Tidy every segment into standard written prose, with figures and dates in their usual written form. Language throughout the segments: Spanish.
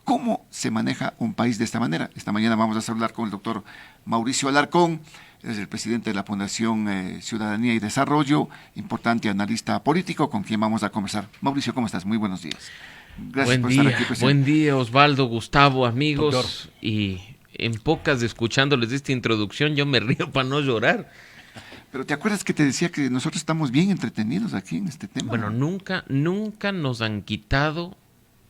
¿Cómo se maneja un país de esta manera? Esta mañana vamos a hablar con el doctor Mauricio Alarcón, es el presidente de la Fundación Ciudadanía y Desarrollo, importante analista político, con quien vamos a conversar. Mauricio, ¿cómo estás? Muy buenos días. Gracias por estar aquí, presidente. Buen día, Osvaldo, Gustavo, amigos. Doctor. Y en pocas, escuchándoles esta introducción, yo me río para no llorar. Pero ¿te acuerdas que te decía que nosotros estamos bien entretenidos aquí en este tema? Bueno, nunca nos han quitado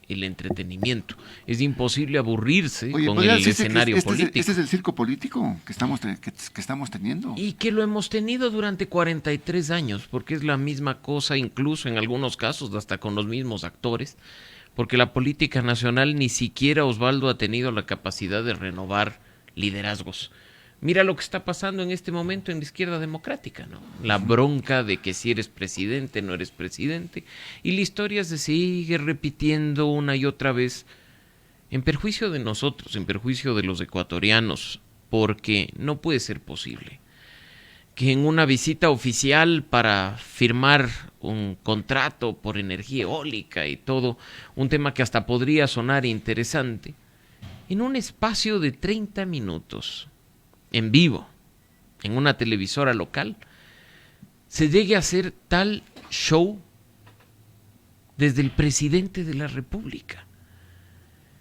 el entretenimiento. Es imposible aburrirse con el escenario político. ¿Este es el circo político que estamos teniendo? Y que lo hemos tenido durante 43 años, porque es la misma cosa, incluso en algunos casos, hasta con los mismos actores, porque la política nacional ni siquiera, Osvaldo, ha tenido la capacidad de renovar liderazgos. Mira lo que está pasando en este momento en la izquierda democrática, ¿no? La bronca de que si eres presidente, no eres presidente, y la historia se sigue repitiendo una y otra vez en perjuicio de nosotros, en perjuicio de los ecuatorianos, porque no puede ser posible que en una visita oficial para firmar un contrato por energía eólica y todo, un tema que hasta podría sonar interesante, en un espacio de 30 minutos, en vivo, en una televisora local, se llegue a hacer tal show desde el presidente de la República.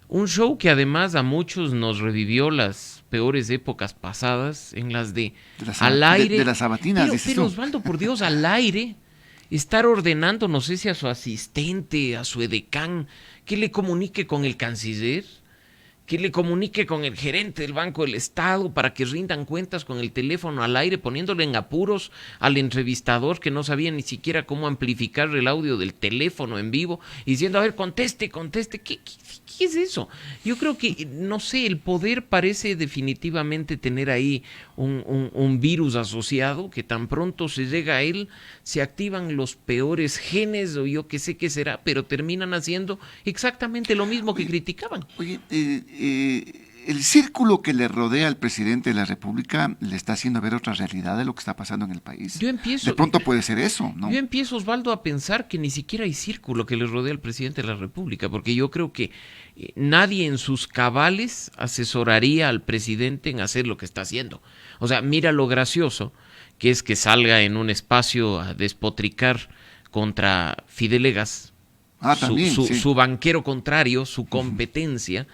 Un show que además a muchos nos revivió las peores épocas pasadas, en las de al aire. De las sabatinas, pero Osvaldo, por Dios, al aire, estar ordenando, no sé si a su asistente, a su edecán, que le comunique con el canciller, que le comunique con el gerente del Banco del Estado para que rindan cuentas con el teléfono al aire, poniéndole en apuros al entrevistador que no sabía ni siquiera cómo amplificar el audio del teléfono en vivo, y diciendo, a ver, conteste, ¿qué es eso? Yo creo que, no sé, el poder parece definitivamente tener ahí un virus asociado, que tan pronto se llega a él, se activan los peores genes, o yo qué sé qué será, pero terminan haciendo exactamente lo mismo que criticaban. Oye, el círculo que le rodea al presidente de la República le está haciendo ver otra realidad de lo que está pasando en el país. De pronto puede ser eso, ¿no? Yo empiezo, Osvaldo, a pensar que ni siquiera hay círculo que le rodea al presidente de la República, porque yo creo que nadie en sus cabales asesoraría al presidente en hacer lo que está haciendo. O sea, mira lo gracioso que es que salga en un espacio a despotricar contra Fidelegas, su banquero contrario, su competencia,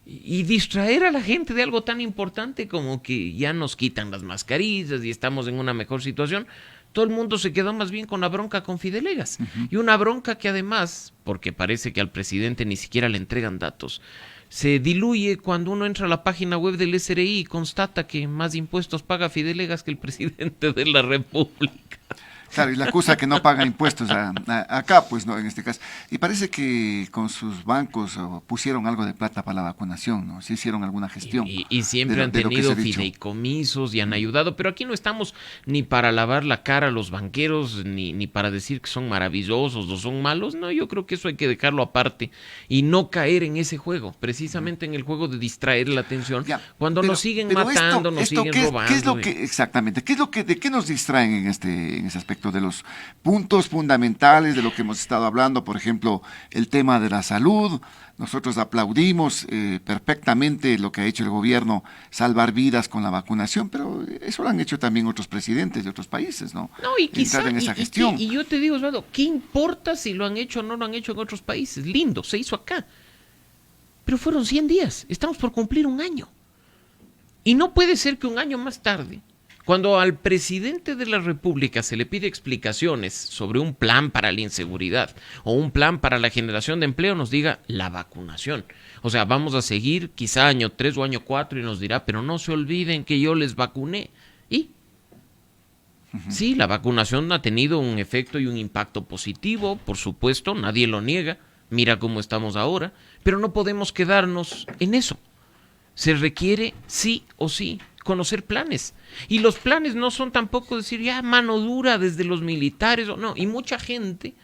y distraer a la gente de algo tan importante como que ya nos quitan las mascarillas y estamos en una mejor situación. Todo el mundo se quedó más bien con la bronca con Fidelegas. Y una bronca que además, porque parece que al presidente ni siquiera le entregan datos, se diluye cuando uno entra a la página web del SRI y constata que más impuestos paga Fidelegas que el presidente de la República. Claro, y la acusa que no paga impuestos acá, pues no, en este caso. Y parece que con sus bancos pusieron algo de plata para la vacunación, ¿no? Sí hicieron alguna gestión. Y siempre han tenido fideicomisos y han ayudado, pero aquí no estamos ni para lavar la cara a los banqueros, ni para decir que son maravillosos o son malos. No, yo creo que eso hay que dejarlo aparte y no caer en ese juego, precisamente en el juego de distraer la atención, cuando nos siguen matando, nos siguen robando. ¿Qué es lo que, exactamente, de qué nos distraen en ese aspecto? De los puntos fundamentales de lo que hemos estado hablando, por ejemplo, el tema de la salud. Nosotros aplaudimos perfectamente lo que ha hecho el gobierno, salvar vidas con la vacunación, pero eso lo han hecho también otros presidentes de otros países, ¿no? No, y quizá, en esa gestión. Y yo te digo, Osvaldo, ¿qué importa si lo han hecho o no lo han hecho en otros países? Lindo, se hizo acá. Pero fueron 100 días, estamos por cumplir un año. Y no puede ser que un año más tarde, cuando al presidente de la República se le pide explicaciones sobre un plan para la inseguridad o un plan para la generación de empleo, nos diga la vacunación. O sea, vamos a seguir quizá año 3 o año 4 y nos dirá, pero no se olviden que yo les vacuné. ¿Y? Sí, la vacunación ha tenido un efecto y un impacto positivo, por supuesto, nadie lo niega. Mira cómo estamos ahora, pero no podemos quedarnos en eso. Se requiere, sí o sí, conocer planes. Y los planes no son tampoco decir ya mano dura desde los militares, o no. Y mucha gente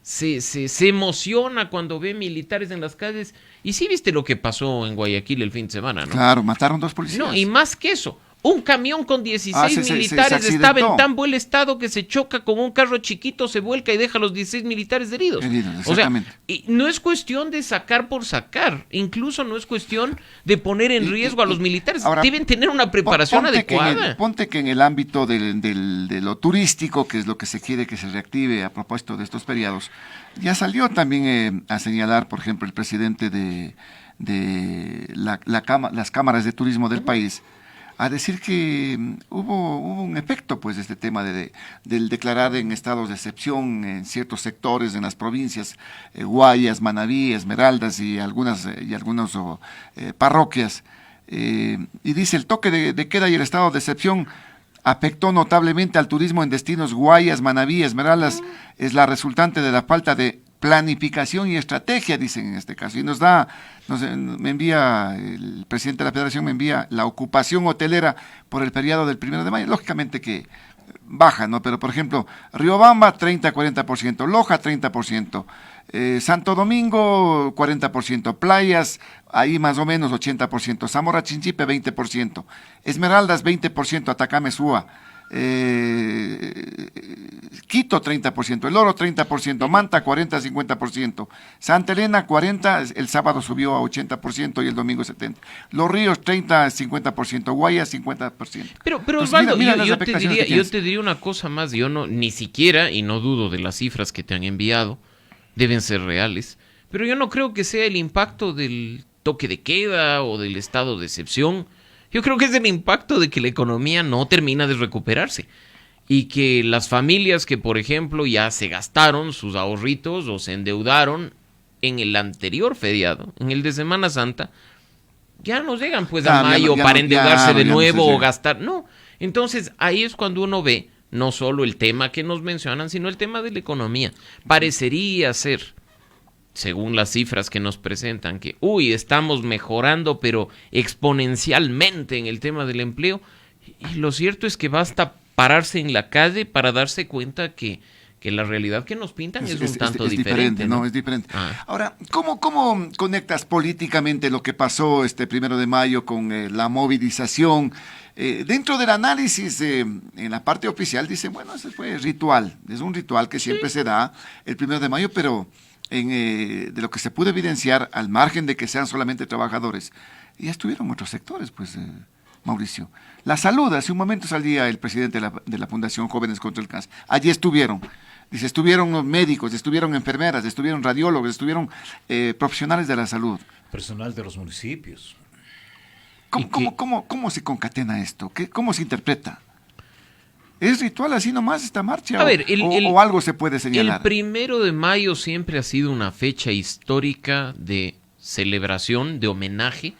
se emociona cuando ve militares en las calles. Y sí viste lo que pasó en Guayaquil el fin de semana, ¿no? Claro, mataron 2 policías. No, y más que eso, Un camión con 16 militares se estaba en accidentó. tan buen estado que se choca con un carro chiquito, se vuelca y deja a los 16 militares heridos. O sea, y no es cuestión de sacar por sacar, incluso no es cuestión de poner en riesgo a los militares. Ahora, deben tener una preparación adecuada. Ponte que en el ámbito de lo turístico, que es lo que se quiere que se reactive a propósito de estos feriados, ya salió también a señalar, por ejemplo, el presidente de las cámaras de turismo del país, a decir que hubo un efecto, pues, de este tema del declarar en estados de excepción en ciertos sectores, en las provincias, Guayas, Manabí, Esmeraldas y algunas parroquias. Y dice, el toque de queda y el estado de excepción afectó notablemente al turismo en destinos Guayas, Manabí, Esmeraldas, es la resultante de la falta de planificación y estrategia, dicen en este caso. Y me envía, el presidente de la Federación me envía la ocupación hotelera por el feriado del 1 de mayo. Lógicamente que baja, ¿no? Pero, por ejemplo, Riobamba 30-40%, Loja 30%, Santo Domingo 40%, Playas ahí más o menos 80%, Zamora Chinchipe 20%, Esmeraldas 20%, Atacama Súa, Quito 30%, El Oro 30%, Manta 40-50%, Santa Elena 40%, el sábado subió a 80% y el domingo 70%, Los Ríos 30-50%, Guayas 50%. Pero Entonces, Osvaldo, mira yo te diría una cosa más, yo no, ni siquiera, y no dudo de las cifras que te han enviado, deben ser reales, pero yo no creo que sea el impacto del toque de queda o del estado de excepción. Yo creo que es el impacto de que la economía no termina de recuperarse y que las familias que, por ejemplo, ya se gastaron sus ahorritos o se endeudaron en el anterior feriado, en el de Semana Santa, ya no llegan pues a mayo para endeudarse de nuevo o gastar. No, entonces ahí es cuando uno ve no solo el tema que nos mencionan, sino el tema de la economía. Parecería ser, según las cifras que nos presentan, que estamos mejorando, pero exponencialmente en el tema del empleo. Y lo cierto es que basta pararse en la calle para darse cuenta que la realidad que nos pintan es un tanto diferente, ¿no? Es diferente. Ahora, ¿cómo conectas políticamente lo que pasó este 1 de mayo con la movilización? Dentro del análisis, en la parte oficial, dicen, bueno, ese fue ritual, es un ritual que siempre se da el 1 de mayo, pero de lo que se pudo evidenciar, al margen de que sean solamente trabajadores, ya estuvieron otros sectores, pues, Mauricio. La salud, hace un momento salía el presidente de la Fundación Jóvenes contra el Cáncer, allí estuvieron. Dice, estuvieron médicos, estuvieron enfermeras, estuvieron radiólogos, estuvieron profesionales de la salud. Personal de los municipios. ¿Cómo se concatena esto? ¿Cómo se interpreta? ¿Es ritual así nomás esta marcha? A ver, o algo se puede señalar? El 1 de mayo siempre ha sido una fecha histórica de celebración, de homenaje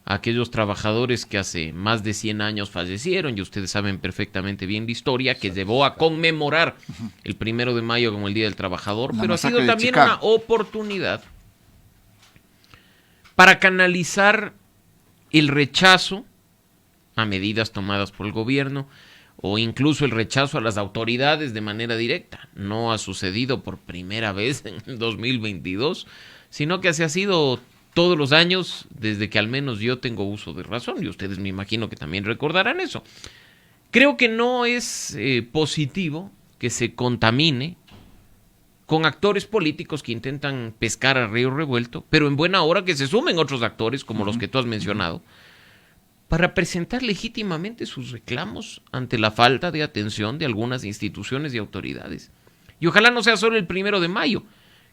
a aquellos trabajadores que hace más de 100 años fallecieron, y ustedes saben perfectamente bien la historia que llevó a conmemorar el 1 de mayo como el Día del Trabajador, pero ha sido también una oportunidad para canalizar el rechazo a medidas tomadas por el gobierno o incluso el rechazo a las autoridades de manera directa. No ha sucedido por primera vez en el 2022, sino que así ha sido todos los años desde que al menos yo tengo uso de razón, y ustedes me imagino que también recordarán eso. Creo que no es positivo que se contamine con actores políticos que intentan pescar a río revuelto, pero en buena hora que se sumen otros actores, como los que tú has mencionado, para presentar legítimamente sus reclamos ante la falta de atención de algunas instituciones y autoridades. Y ojalá no sea solo el 1 de mayo,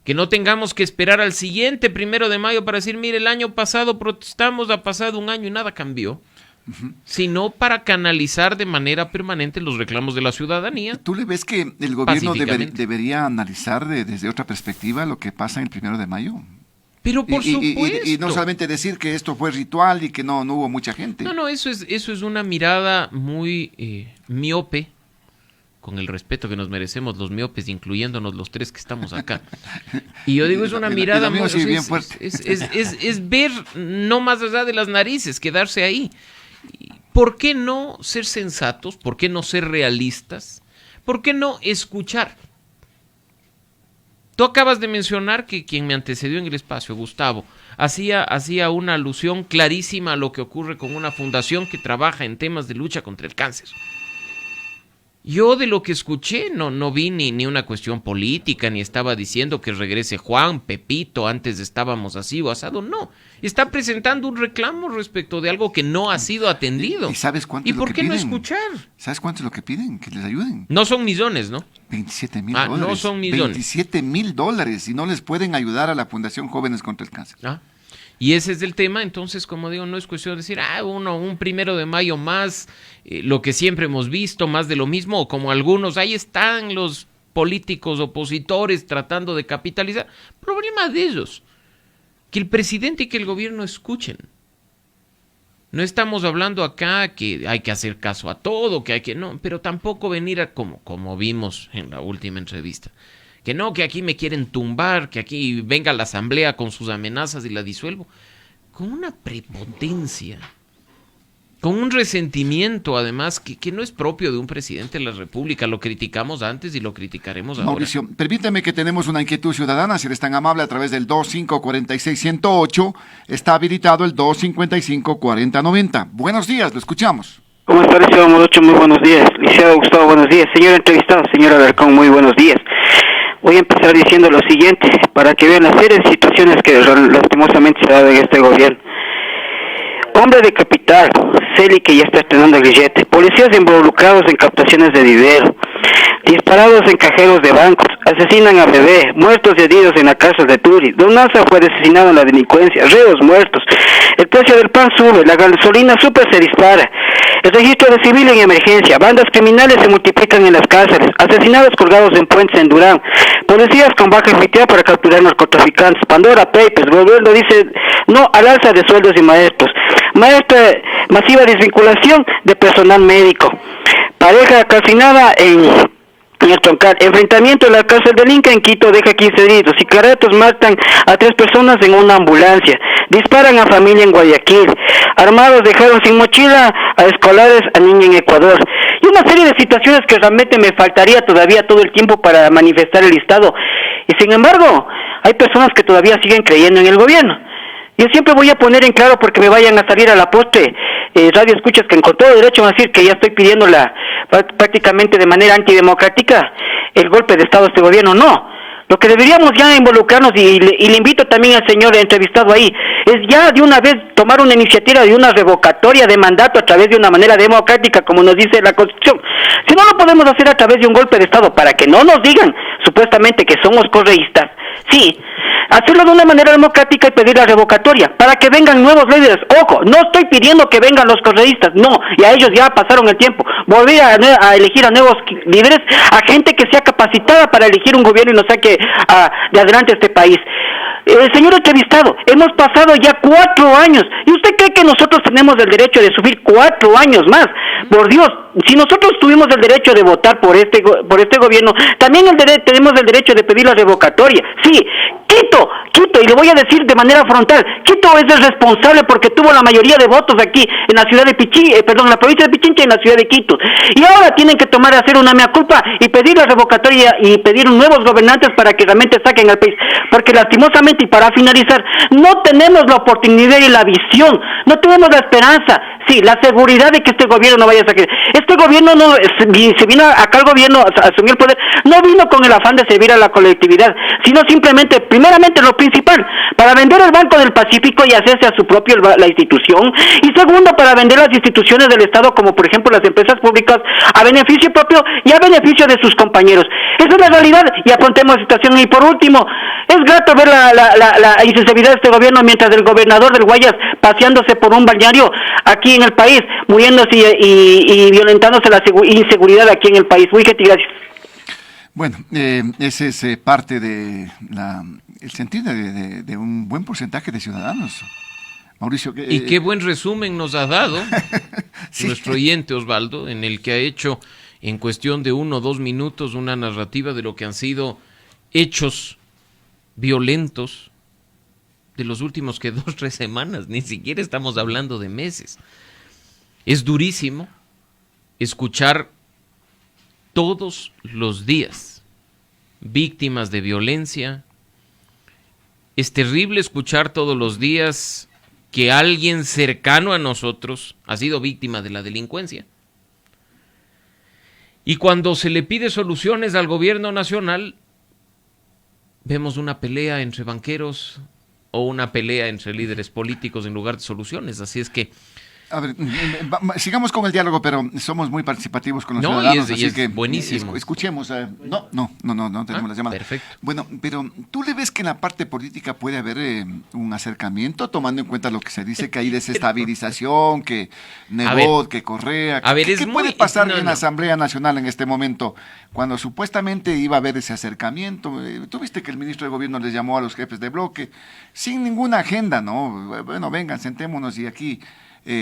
que no tengamos que esperar al siguiente 1 de mayo para decir, mire, el año pasado protestamos, ha pasado un año y nada cambió, sino para canalizar de manera permanente los reclamos de la ciudadanía. ¿Tú le ves que el gobierno debería analizar desde otra perspectiva lo que pasa en el 1 de mayo? Pero por supuesto. Y no solamente decir que esto fue ritual y que no hubo mucha gente. No, eso es una mirada muy miope, con el respeto que nos merecemos los miopes, incluyéndonos los tres que estamos acá. Y yo digo, es una mirada muy... Sí, bien fuerte. Es ver no más allá de las narices, quedarse ahí. ¿Por qué no ser sensatos? ¿Por qué no ser realistas? ¿Por qué no escuchar? Tú acabas de mencionar que quien me antecedió en el espacio, Gustavo, hacía una alusión clarísima a lo que ocurre con una fundación que trabaja en temas de lucha contra el cáncer. Yo de lo que escuché no vi ni una cuestión política, ni estaba diciendo que regrese Juan, Pepito, antes estábamos así o asado, no. Está presentando un reclamo respecto de algo que no ha sido atendido. ¿Y sabes cuánto ¿Y es lo por que qué no piden? escuchar? ¿Sabes cuánto es lo que piden? Que les ayuden. No son millones, ¿no? 27,000 Ah, dólares. no son millones. $27,000 y no les pueden ayudar a la Fundación Jóvenes contra el Cáncer. Ah, y ese es el tema, entonces, como digo, no es cuestión de decir, un 1 de mayo más, lo que siempre hemos visto, más de lo mismo, o como algunos, ahí están los políticos opositores tratando de capitalizar. Problema de ellos, que el presidente y que el gobierno escuchen. No estamos hablando acá que hay que hacer caso a todo, que hay que no, pero tampoco venir a como vimos en la última entrevista. Que no, que aquí me quieren tumbar, que aquí venga la asamblea con sus amenazas y la disuelvo. Con una prepotencia, con un resentimiento además que no es propio de un presidente de la República. Lo criticamos antes y lo criticaremos ahora. Mauricio, permíteme que tenemos una inquietud ciudadana, si eres tan amable, a través del 2546-108, está habilitado el 255-4090. Buenos días, lo escuchamos. ¿Cómo está, licenciado Morocho? Muy buenos días. Licenciado Gustavo, buenos días. Señor entrevistado, señor Alarcón, muy buenos días. Voy a empezar diciendo lo siguiente, para que vean la serie de situaciones que lastimosamente se ha dado en este gobierno. Hombre de capital, Celi que ya está estrenando el grillete, policías involucrados en captaciones de dinero, disparados en cajeros de bancos, asesinan a bebé, muertos y heridos en la cárcel de Turi, Don Nasa fue asesinado en la delincuencia, reos muertos, el precio del pan sube, la gasolina super se dispara, el registro de civil en emergencia, bandas criminales se multiplican en las cárceles, asesinados colgados en puentes en Durán, policías con baja efectividad para capturar narcotraficantes, Pandora Papers, gobierno dice no al alza de sueldos y maestros, masiva desvinculación de personal médico, pareja calcinada en el Troncal, enfrentamiento en la cárcel del Inca en Quito deja 15 heridos, sicariatos matan a 3 personas en una ambulancia, disparan a familia en Guayaquil, armados dejaron sin mochila a escolares a niña en Ecuador, y una serie de situaciones que realmente me faltaría todavía todo el tiempo para manifestar el listado, y sin embargo, hay personas que todavía siguen creyendo en el gobierno. Yo siempre voy a poner en claro porque me vayan a salir a la poste radio escuchas que con todo derecho van a decir que ya estoy pidiendo prácticamente de manera antidemocrática el golpe de estado a este gobierno. No, lo que deberíamos ya involucrarnos y le invito también al señor entrevistado ahí, es ya de una vez tomar una iniciativa de una revocatoria de mandato a través de una manera democrática como nos dice la Constitución. Si no lo podemos hacer a través de un golpe de estado para que no nos digan supuestamente que somos correístas, sí, hacerlo de una manera democrática y pedir la revocatoria para que vengan nuevos líderes. Ojo, no estoy pidiendo que vengan los correístas, no, y a ellos ya pasaron el tiempo. Volver a elegir a nuevos líderes, a gente que sea capacitada para elegir un gobierno y nos saque de adelante este país. Señor entrevistado, hemos pasado ya 4 años. ¿Y usted cree que nosotros tenemos el derecho de sufrir 4 años más? Por Dios, si nosotros tuvimos el derecho de votar por este gobierno, también tenemos el derecho de pedir la revocatoria. Sí, Quito, y le voy a decir de manera frontal, Quito es el responsable porque tuvo la mayoría de votos aquí en la ciudad de en la provincia de Pichincha y en la ciudad de Quito. Y ahora tienen que hacer una mea culpa y pedir la revocatoria y pedir nuevos gobernantes para que realmente saquen al país. Porque lastimosamente, y para finalizar, no tenemos la oportunidad y la visión, no tenemos la esperanza, sí, la seguridad de que este gobierno no vaya a sacar. Este gobierno se vino acá el gobierno a asumir el poder, no vino con el afán de servir a la colectividad, sino simplemente, primeramente lo principal, para vender el Banco del Pacífico y hacerse a su propio la institución, y segundo, para vender las instituciones del Estado, como por ejemplo las empresas públicas, a beneficio propio y a beneficio de sus compañeros. Esa es la realidad, y afrontemos la situación. Y por último, es grato ver la insensibilidad de este gobierno mientras el gobernador del Guayas paseándose por un balneario aquí en el país, muriéndose y violentándose la inseguridad aquí en el país. Muy gentil, gracias. Bueno, ese es parte de el sentir de un buen porcentaje de ciudadanos. Mauricio, y qué buen resumen nos ha dado sí, nuestro oyente Osvaldo, en el que ha hecho en cuestión de 1 o 2 minutos una narrativa de lo que han sido hechos violentos de los últimos 2 o 3 semanas, ni siquiera estamos hablando de meses. Es durísimo escuchar todos los días víctimas de violencia, Es terrible escuchar todos los días que alguien cercano a nosotros ha sido víctima de la delincuencia. Y cuando se le pide soluciones al gobierno nacional, vemos una pelea entre banqueros o una pelea entre líderes políticos en lugar de soluciones. Así es que... A ver, sigamos con el diálogo, pero somos muy participativos con los No, ciudadanos, y así es que buenísimo. Escuchemos. No tenemos las llamadas. Perfecto. Bueno, pero ¿tú le ves que en la parte política puede haber un acercamiento, tomando en cuenta lo que se dice, que hay desestabilización, que Nebot, que Correa? ¿Qué puede pasar en la Asamblea Nacional en este momento, cuando supuestamente iba a haber ese acercamiento? Tú viste que el ministro de Gobierno les llamó a los jefes de bloque sin ninguna agenda, ¿no? Bueno, vengan, sentémonos y aquí...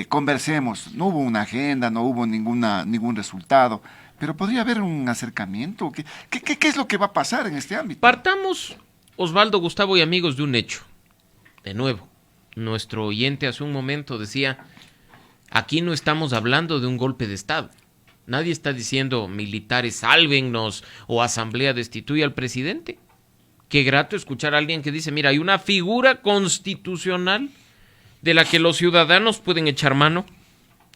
conversemos. No hubo una agenda, no hubo ningún resultado, pero podría haber un acercamiento. ¿Qué es lo que va a pasar en este ámbito? Partamos, Osvaldo, Gustavo y amigos, de un hecho. De nuevo, nuestro oyente hace un momento decía, aquí no estamos hablando de un golpe de Estado. Nadie está diciendo militares sálvennos o asamblea destituye al presidente. Qué grato escuchar a alguien que dice, mira, hay una figura constitucional de la que los ciudadanos pueden echar mano,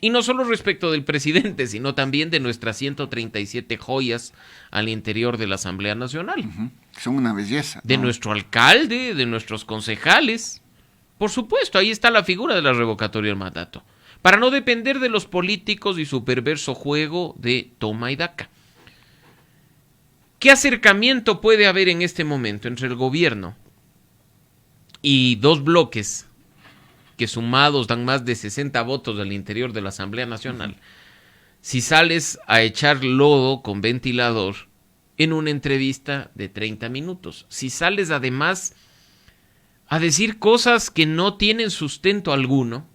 y no solo respecto del presidente, sino también de nuestras 137 joyas al interior de la Asamblea Nacional. Son una belleza, ¿no? De nuestro alcalde, de nuestros concejales. Por supuesto, ahí está la figura de la revocatoria del mandato, para no depender de los políticos y su perverso juego de toma y daca. ¿Qué acercamiento puede haber en este momento entre el gobierno y dos bloques que sumados dan más de 60 votos al interior de la Asamblea Nacional, si sales a echar lodo con ventilador en una entrevista de 30 minutos? Si sales además a decir cosas que no tienen sustento alguno,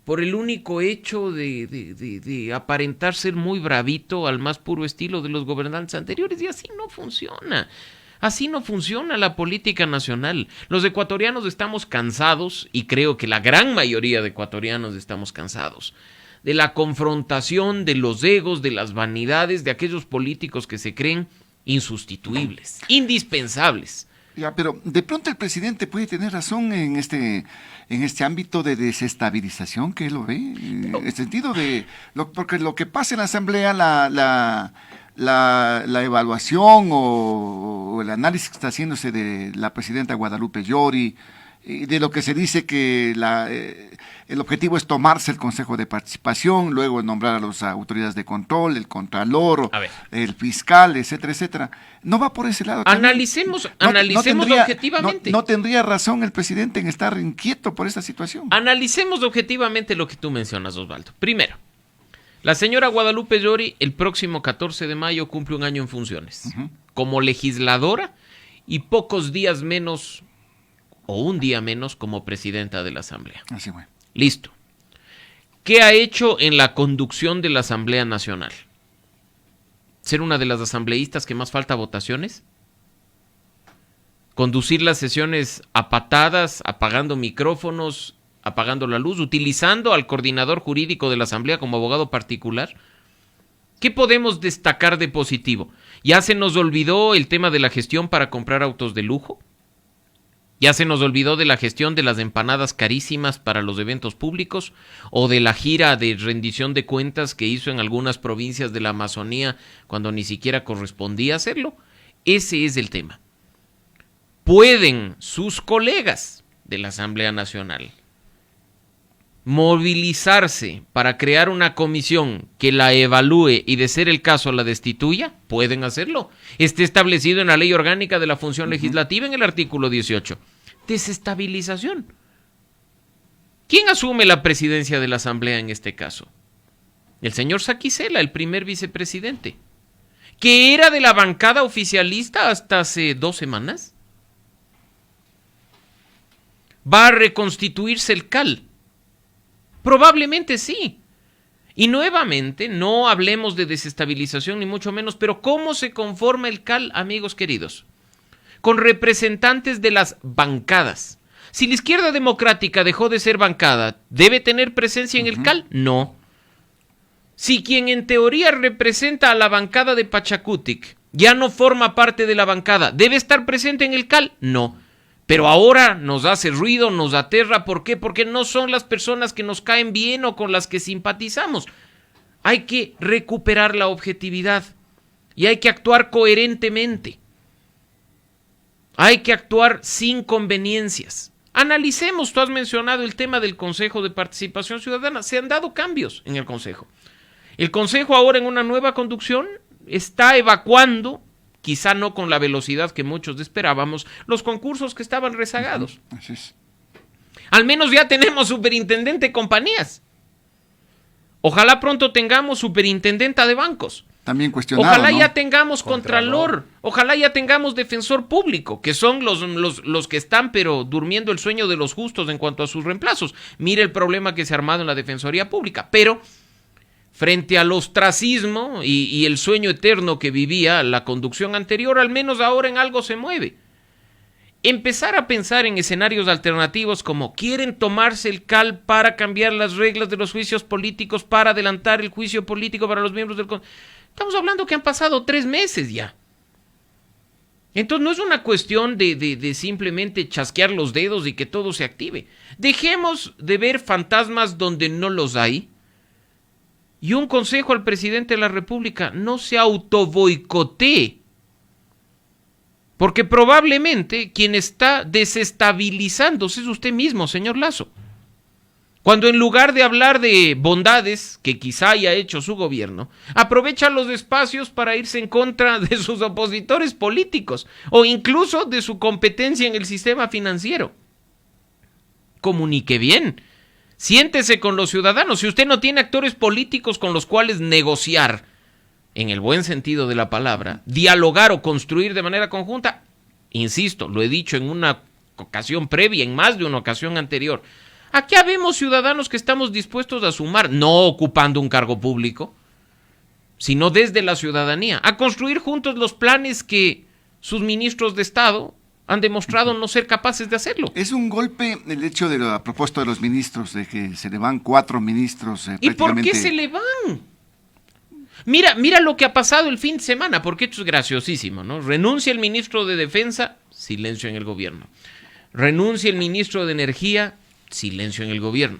por el único hecho de aparentar ser muy bravito al más puro estilo de los gobernantes anteriores, y así no funciona. Así no funciona la política nacional. Los ecuatorianos estamos cansados, y creo que la gran mayoría de ecuatorianos estamos cansados, de la confrontación, de los egos, de las vanidades, de aquellos políticos que se creen insustituibles, indispensables. Ya, pero de pronto el presidente puede tener razón en este ámbito de desestabilización, que él lo ve, en el sentido de, porque lo que pasa en la Asamblea, la evaluación o el análisis que está haciéndose de la presidenta Guadalupe Llori, y de lo que se dice que el objetivo es tomarse el Consejo de Participación, luego nombrar a las autoridades de control, el contralor, el fiscal, etcétera, etcétera. No va por ese lado. Analicemos objetivamente. No tendría razón el presidente en estar inquieto por esta situación. Analicemos objetivamente lo que tú mencionas, Osvaldo. Primero, la señora Guadalupe Llori el próximo 14 de mayo cumple un año en funciones, como legisladora, y pocos días menos, o un día menos, como presidenta de la Asamblea. Así fue. Listo. ¿Qué ha hecho en la conducción de la Asamblea Nacional? ¿Ser una de las asambleístas que más falta votaciones? ¿Conducir las sesiones a patadas, apagando micrófonos, apagando la luz, utilizando al coordinador jurídico de la Asamblea como abogado particular? ¿Qué podemos destacar de positivo? ¿Ya se nos olvidó el tema de la gestión para comprar autos de lujo? ¿Ya se nos olvidó de la gestión de las empanadas carísimas para los eventos públicos? ¿O de la gira de rendición de cuentas que hizo en algunas provincias de la Amazonía cuando ni siquiera correspondía hacerlo? Ese es el tema. ¿Pueden sus colegas de la Asamblea Nacional movilizarse para crear una comisión que la evalúe y, de ser el caso, la destituya? Pueden hacerlo. Está establecido en la Ley Orgánica de la Función Legislativa en el artículo 18. Desestabilización. ¿Quién asume la presidencia de la Asamblea en este caso? El señor Saquicela, el primer vicepresidente, que era de la bancada oficialista hasta hace 2 semanas. ¿Va a reconstituirse el CAL? Probablemente sí. Y nuevamente, no hablemos de desestabilización ni mucho menos, pero ¿cómo se conforma el CAL, amigos queridos? Con representantes de las bancadas. Si la izquierda democrática dejó de ser bancada, ¿debe tener presencia en el CAL? No. Si quien en teoría representa a la bancada de Pachacutic ya no forma parte de la bancada, ¿debe estar presente en el CAL? No. Pero ahora nos hace ruido, nos aterra. ¿Por qué? Porque no son las personas que nos caen bien o con las que simpatizamos. Hay que recuperar la objetividad y hay que actuar coherentemente. Hay que actuar sin conveniencias. Analicemos, tú has mencionado el tema del Consejo de Participación Ciudadana. Se han dado cambios en el Consejo. El Consejo ahora en una nueva conducción está evacuando, quizá no con la velocidad que muchos esperábamos, los concursos que estaban rezagados. Así es. Al menos ya tenemos superintendente de compañías. Ojalá pronto tengamos superintendenta de bancos. También cuestionado, Ojalá ¿no? ya tengamos contralor. Ojalá ya tengamos defensor público, que son los que están pero durmiendo el sueño de los justos en cuanto a sus reemplazos. Mire el problema que se ha armado en la Defensoría Pública. Pero frente al ostracismo y el sueño eterno que vivía la conducción anterior, al menos ahora en algo se mueve. Empezar a pensar en escenarios alternativos como quieren tomarse el CAL para cambiar las reglas de los juicios políticos, para adelantar el juicio político para los miembros del Consejo. Estamos hablando que han pasado 3 meses ya. Entonces no es una cuestión de simplemente chasquear los dedos y que todo se active. Dejemos de ver fantasmas donde no los hay. Y un consejo al presidente de la República: no se autoboicotee. Porque probablemente quien está desestabilizándose es usted mismo, señor Lasso. Cuando en lugar de hablar de bondades que quizá haya hecho su gobierno, aprovecha los espacios para irse en contra de sus opositores políticos o incluso de su competencia en el sistema financiero. Comunique bien. Siéntese con los ciudadanos. Si usted no tiene actores políticos con los cuales negociar, en el buen sentido de la palabra, dialogar o construir de manera conjunta, insisto, lo he dicho en una ocasión previa, en más de una ocasión anterior, aquí habemos ciudadanos que estamos dispuestos a sumar, no ocupando un cargo público, sino desde la ciudadanía, a construir juntos los planes que sus ministros de Estado han demostrado no ser capaces de hacerlo. Es un golpe el hecho de la propuesta de los ministros, de que se le van 4 ministros ¿Y por prácticamente. qué se le van? Mira lo que ha pasado el fin de semana, porque esto es graciosísimo, ¿no? Renuncia el ministro de Defensa, silencio en el gobierno. Renuncia el ministro de Energía, silencio en el gobierno.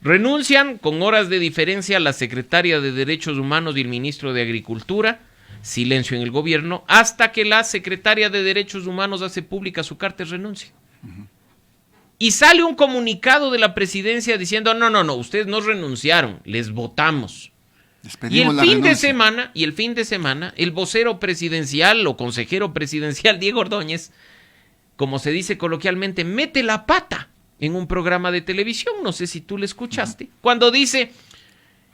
Renuncian con horas de diferencia la secretaria de Derechos Humanos y el ministro de Agricultura, silencio en el gobierno, hasta que la secretaria de Derechos Humanos hace pública su carta de renuncia. Y sale un comunicado de la presidencia diciendo: no, ustedes no renunciaron, les votamos. Y el fin de semana, el vocero presidencial o consejero presidencial Diego Ordóñez, como se dice coloquialmente, mete la pata en un programa de televisión, no sé si tú le escuchaste, cuando dice: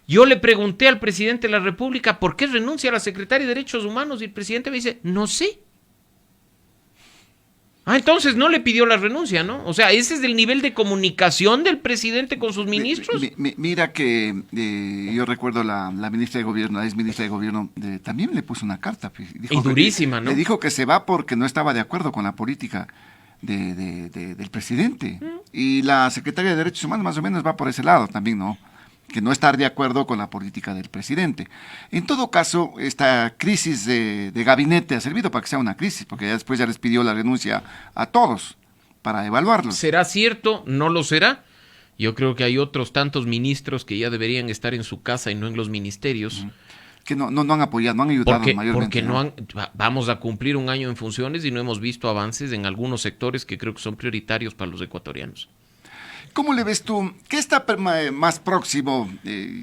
yo le pregunté al presidente de la República por qué renuncia a la secretaria de Derechos Humanos, y el presidente me dice: no sé. Entonces no le pidió la renuncia, ¿no? O sea, ese es el nivel de comunicación del presidente con sus ministros. Mira que yo recuerdo la ministra de Gobierno, la ex ministra de Gobierno, también le puso una carta. Y durísima, ¿no? Le dijo que se va porque no estaba de acuerdo con la política del presidente. Y la secretaria de Derechos Humanos más o menos va por ese lado también, ¿no? Que no estar de acuerdo con la política del presidente. En todo caso, esta crisis de gabinete ha servido para que sea una crisis, porque ya después ya les pidió la renuncia a todos para evaluarlos. ¿Será cierto? ¿No lo será? Yo creo que hay otros tantos ministros que ya deberían estar en su casa y no en los ministerios. Que no han apoyado, no han ayudado mayormente. Porque vamos a cumplir un año en funciones y no hemos visto avances en algunos sectores que creo que son prioritarios para los ecuatorianos. ¿Cómo le ves tú? ¿Qué está más próximo?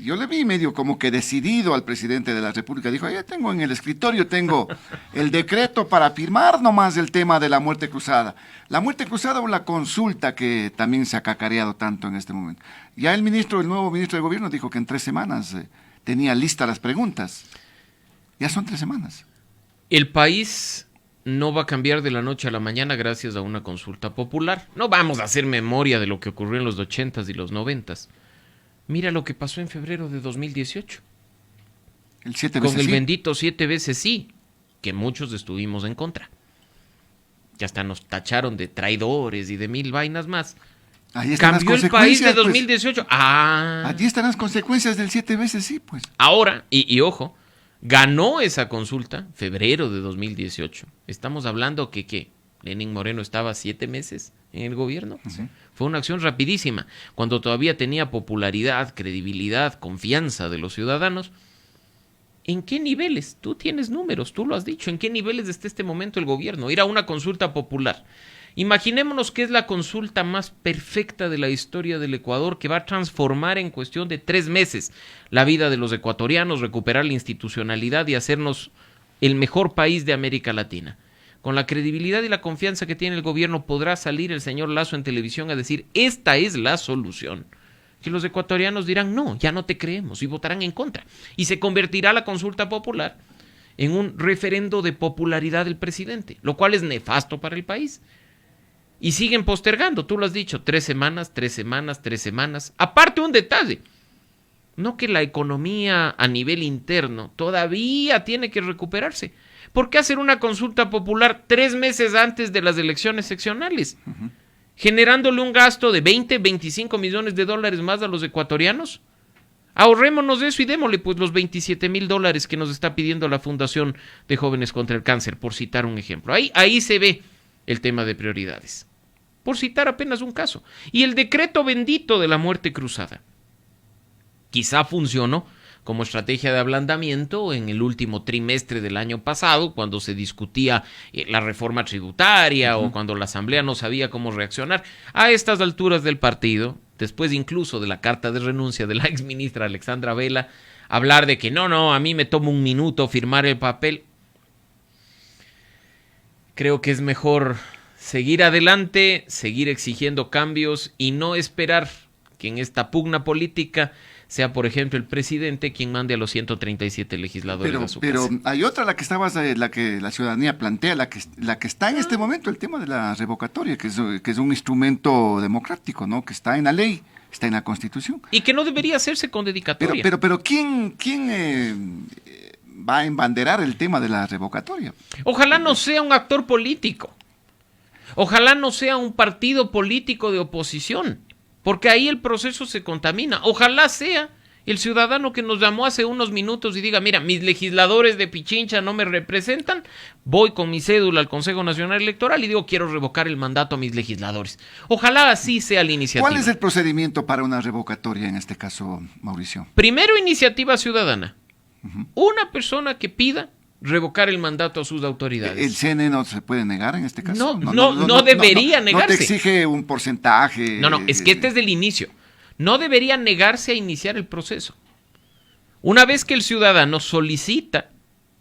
Yo le vi medio como que decidido al presidente de la República. Dijo: ya tengo en el escritorio, tengo el decreto para firmar nomás el tema de la muerte cruzada. La muerte cruzada o la consulta que también se ha cacareado tanto en este momento. Ya el nuevo ministro de Gobierno dijo que en 3 semanas tenía listas las preguntas. Ya son 3 semanas. El país no va a cambiar de la noche a la mañana gracias a una consulta popular. No vamos a hacer memoria de lo que ocurrió en los 80s y los 90s. Mira lo que pasó en febrero de 2018. El 7 veces con el sí. bendito 7 veces sí, que muchos estuvimos en contra. Ya hasta nos tacharon de traidores y de 1000 vainas más. Ahí están Cambió las el país de consecuencias, 2018. Allí están las consecuencias del 7 veces sí, pues. Ahora, y ojo, ganó esa consulta, febrero de 2018. Estamos hablando que, ¿qué? Lenín Moreno estaba 7 meses en el gobierno. Sí. Fue una acción rapidísima, cuando todavía tenía popularidad, credibilidad, confianza de los ciudadanos. ¿En qué niveles? Tú tienes números, tú lo has dicho. ¿En qué niveles está este momento el gobierno? Ir a una consulta popular. Imaginémonos que es la consulta más perfecta de la historia del Ecuador, que va a transformar en cuestión de 3 meses la vida de los ecuatorianos, recuperar la institucionalidad y hacernos el mejor país de América Latina. Con la credibilidad y la confianza que tiene el gobierno, podrá salir el señor Lasso en televisión a decir: esta es la solución. Que los ecuatorianos dirán: no, ya no te creemos, y votarán en contra. Y se convertirá la consulta popular en un referendo de popularidad del presidente, lo cual es nefasto para el país. Y siguen postergando, tú lo has dicho, 3 semanas, 3 semanas, 3 semanas. Aparte, un detalle: no, que la economía a nivel interno todavía tiene que recuperarse. ¿Por qué hacer una consulta popular 3 meses antes de las elecciones seccionales? Generándole un gasto de 20, 25 millones de dólares más a los ecuatorianos. Ahorrémonos eso y démosle pues los $27,000 que nos está pidiendo la Fundación de Jóvenes contra el Cáncer, por citar un ejemplo. Ahí se ve el tema de prioridades. Por citar apenas un caso. Y el decreto bendito de la muerte cruzada. Quizá funcionó como estrategia de ablandamiento en el último trimestre del año pasado, cuando se discutía la reforma tributaria o cuando la Asamblea no sabía cómo reaccionar. A estas alturas del partido, después incluso de la carta de renuncia de la exministra Alexandra Vela, hablar de que no, a mí me toma un minuto firmar el papel. Creo que es mejor seguir adelante, seguir exigiendo cambios y no esperar que en esta pugna política sea, por ejemplo, el presidente quien mande a los 137 legisladores a su casa. Pero hay otra, la que la ciudadanía plantea, la que está en este momento, el tema de la revocatoria, que es un instrumento democrático, ¿no? Que está en la ley, está en la Constitución. Y que no debería hacerse con dedicatoria. Pero ¿quién va a embanderar el tema de la revocatoria? Ojalá no sea un actor político. Ojalá no sea un partido político de oposición. Porque ahí el proceso se contamina. Ojalá sea el ciudadano que nos llamó hace unos minutos y diga: mira, mis legisladores de Pichincha no me representan, voy con mi cédula al Consejo Nacional Electoral y digo: quiero revocar el mandato a mis legisladores. Ojalá así sea la iniciativa. ¿Cuál es el procedimiento para una revocatoria en este caso, Mauricio? Primero, iniciativa ciudadana. Una persona que pida revocar el mandato a sus autoridades. ¿El CNE no se puede negar en este caso? No debería negarse. ¿No te exige un porcentaje? No, es que este es del inicio. No debería negarse a iniciar el proceso. Una vez que el ciudadano solicita,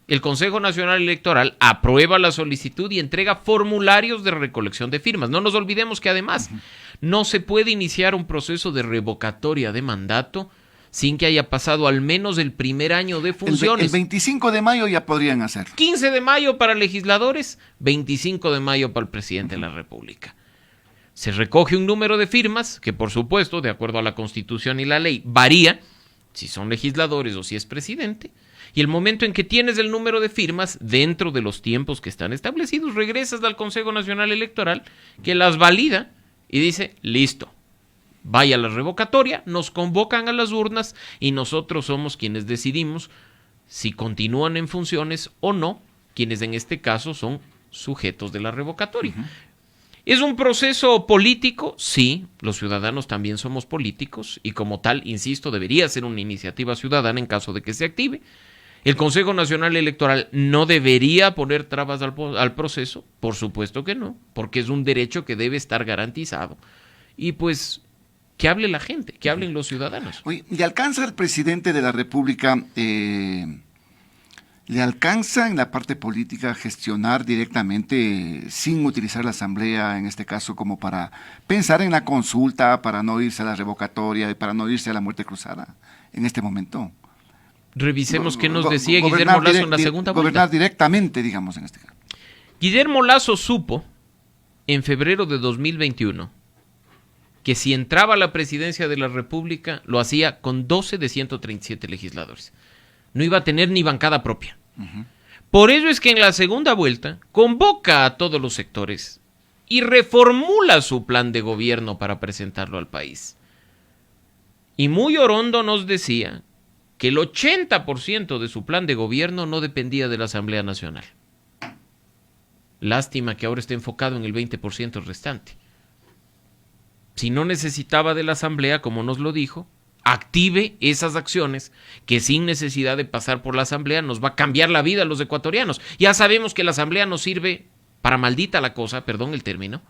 el Consejo Nacional Electoral aprueba la solicitud y entrega formularios de recolección de firmas. No nos olvidemos que además no se puede iniciar un proceso de revocatoria de mandato sin que haya pasado al menos el primer año de funciones. El 25 de mayo ya podrían hacerlo. 15 de mayo para legisladores, 25 de mayo para el presidente de la República. Se recoge un número de firmas que, por supuesto, de acuerdo a la Constitución y la ley, varía si son legisladores o si es presidente. Y el momento en que tienes el número de firmas, dentro de los tiempos que están establecidos, regresas al Consejo Nacional Electoral, que las valida y dice: listo. Vaya a la revocatoria, nos convocan a las urnas y nosotros somos quienes decidimos si continúan en funciones o no, quienes en este caso son sujetos de la revocatoria. ¿Es un proceso político? Sí, los ciudadanos también somos políticos y como tal, insisto, debería ser una iniciativa ciudadana en caso de que se active. ¿El Consejo Nacional Electoral no debería poner trabas al proceso? Por supuesto que no, porque es un derecho que debe estar garantizado. Y pues que hable la gente, que hablen los ciudadanos. Oye, ¿le alcanza al presidente de la República, le alcanza en la parte política gestionar directamente sin utilizar la Asamblea, en este caso, como para pensar en la consulta, para no irse a la revocatoria y para no irse a la muerte cruzada en este momento? Revisemos qué nos decía Guillermo Lasso en la segunda vuelta. Gobernar directamente, digamos, en este caso. Guillermo Lasso supo en febrero de 2021 que si entraba a la presidencia de la República lo hacía con 12 de 137 legisladores. No iba a tener ni bancada propia. Por ello es que en la segunda vuelta convoca a todos los sectores y reformula su plan de gobierno para presentarlo al país. Y muy orondo nos decía que el 80% de su plan de gobierno no dependía de la Asamblea Nacional. Lástima que ahora esté enfocado en el 20% restante. Si no necesitaba de la Asamblea, como nos lo dijo, active esas acciones que sin necesidad de pasar por la Asamblea nos va a cambiar la vida a los ecuatorianos. Ya sabemos que la Asamblea nos sirve para maldita la cosa, perdón el término.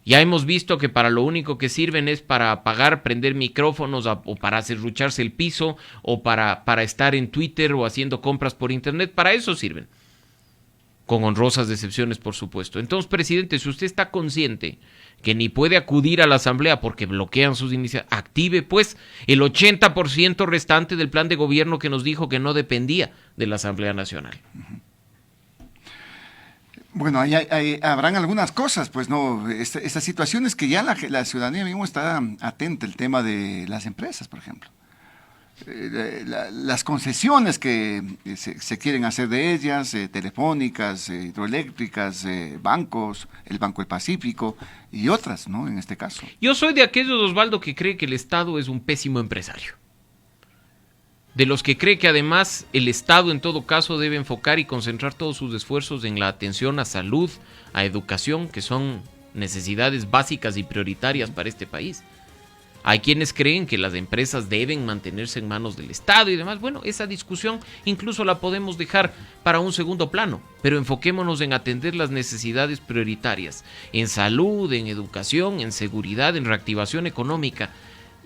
Ya hemos visto que para lo único que sirven es para apagar, prender micrófonos o para serrucharse el piso o para estar en Twitter o haciendo compras por internet. Para eso sirven. Con honrosas excepciones, por supuesto. Entonces, presidente, si usted está consciente que ni puede acudir a la Asamblea porque bloquean sus iniciativas, active pues el 80% restante del plan de gobierno que nos dijo que no dependía de la Asamblea Nacional. Bueno, habrán algunas cosas, pues no, estas situaciones que ya la ciudadanía mismo está atenta, el tema de las empresas, por ejemplo. Las concesiones que se quieren hacer de ellas, telefónicas, hidroeléctricas, bancos, el Banco del Pacífico y otras, ¿no? En este caso. Yo soy de aquellos, Osvaldo, que cree que el Estado es un pésimo empresario. De los que cree que además el Estado en todo caso debe enfocar y concentrar todos sus esfuerzos en la atención a salud, a educación, que son necesidades básicas y prioritarias para este país. Hay quienes creen que las empresas deben mantenerse en manos del Estado y demás. Bueno, esa discusión incluso la podemos dejar para un segundo plano, pero enfoquémonos en atender las necesidades prioritarias, en salud, en educación, en seguridad, en reactivación económica.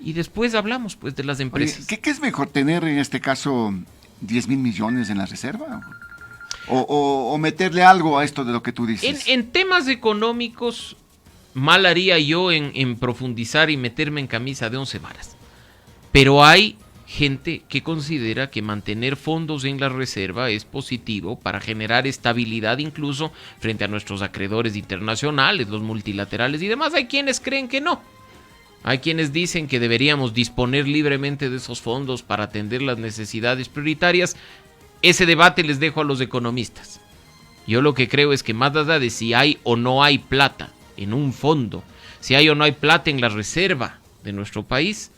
Y después hablamos pues de las empresas. Oye, ¿qué es mejor tener en este caso 10,000 millones en la reserva? ¿O meterle algo a esto de lo que tú dices? En temas económicos, mal haría yo en profundizar y meterme en camisa de 11 varas. Pero hay gente que considera que mantener fondos en la reserva es positivo para generar estabilidad incluso frente a nuestros acreedores internacionales, los multilaterales y demás. Hay quienes creen que no. Hay quienes dicen que deberíamos disponer libremente de esos fondos para atender las necesidades prioritarias. Ese debate les dejo a los economistas. Yo lo que creo es que más allá de si hay o no hay plata en un fondo, si hay o no hay plata en la reserva de nuestro país,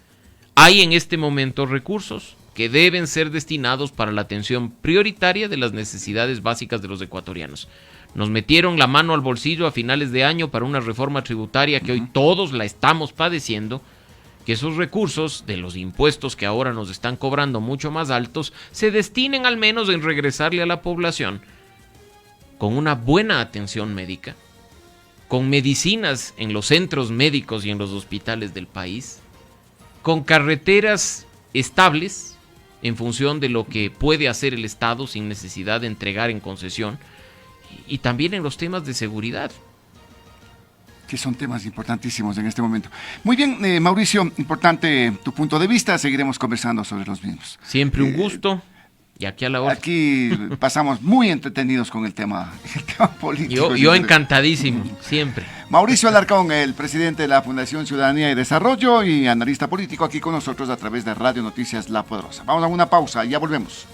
hay en este momento recursos que deben ser destinados para la atención prioritaria de las necesidades básicas de los ecuatorianos. Nos metieron la mano al bolsillo a finales de año para una reforma tributaria que hoy todos la estamos padeciendo, que esos recursos de los impuestos que ahora nos están cobrando mucho más altos se destinen al menos en regresarle a la población con una buena atención médica, con medicinas en los centros médicos y en los hospitales del país, con carreteras estables en función de lo que puede hacer el Estado sin necesidad de entregar en concesión, y también en los temas de seguridad. Que son temas importantísimos en este momento. Muy bien, Mauricio, importante tu punto de vista, seguiremos conversando sobre los mismos. Siempre un gusto. Y aquí a la hora. Aquí pasamos muy entretenidos con el tema político. Yo encantadísimo, siempre. Mauricio Alarcón, el presidente de la Fundación Ciudadanía y Desarrollo y analista político aquí con nosotros a través de Radio Noticias La Poderosa. Vamos a una pausa y ya volvemos.